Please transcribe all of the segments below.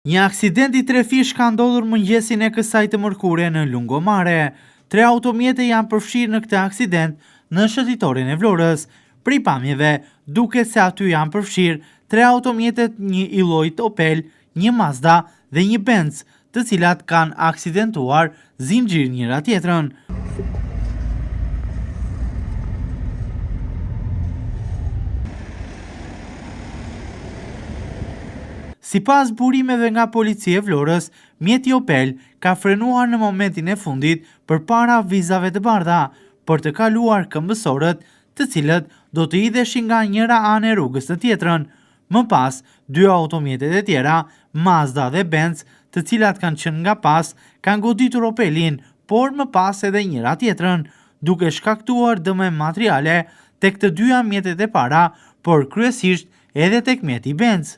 Një aksident i trefish ka ndodhur mëngjesin e kësaj të mërkure në Lungomare. 3 automjete janë përfshirë në këtë aksident në shëtitorin e Vlorës. Prej pamjeve, duket se aty janë përfshirë 3 automjetet, një i llojit Opel, një Mazda dhe një Benz, të cilat kanë aksidentuar zinxhir njëra tjetrën. Sipas burimeve nga policia e Vlorës, mjeti Opel ka frenuar në momentin e fundit përpara vizave të bardha për të kaluar këmbësorët, të cilët do të hidheshin nga njëra anë e rrugës në tjetrën. Më pas, 2 automjetet e tjera, Mazda dhe Benz, të cilat kanë qenë nga pas, kanë goditur Opelin, por më pas edhe njëra tjetrën, duke shkaktuar dëme materiale tek të dyja mjetet e para, por kryesisht edhe tek mjeti Benz.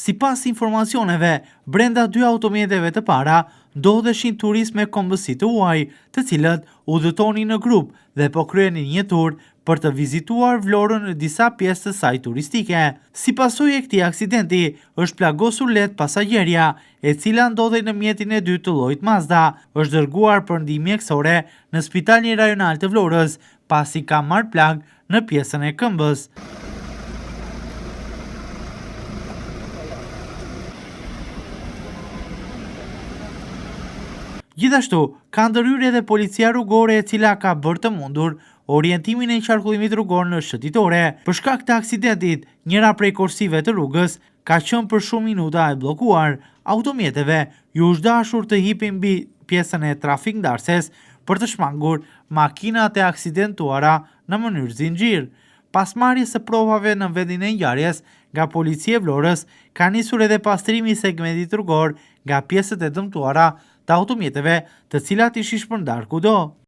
Sipas informacioneve, brenda 2 automjeteve të para ndodheshin turistë me kombësi të huaj, të cilët udhëtonin në grup dhe po kryenin një tur për të vizituar Vlorën në disa pjesë të saj turistike. Si pasojë e këtij aksidenti, është plagosur lehtë pasagjerja, e cila ndodhej në mjetin e dytë të llojit Mazda. Është dërguar për ndihmë mjekësore në Spitalin Rajonal të Vlorës, pasi ka marrë plag në pjesën e këmbës. Gjithashtu, ka ndërhyrë edhe policia rrugore, e cila ka bërë të mundur orientimin e qarkullimit rrugor në shëtitore. Për shkak të aksidentit, njëra prej korsive të rrugës ka qenë për shumë minuta e bllokuar. Automjeteve ju është dashur të hipin mbi pjesën e trafikndarses për të shmangur makinat e aksidentuara në mënyrë zinxhir. Pas marrjes së provave në vendin e ngjarjes nga policia e Vlorës, ka nisur edhe pastrimi i segmentit rrugor nga pjesët e dëmtuara të automjeteve, të cilat ishin shpërndar kudo.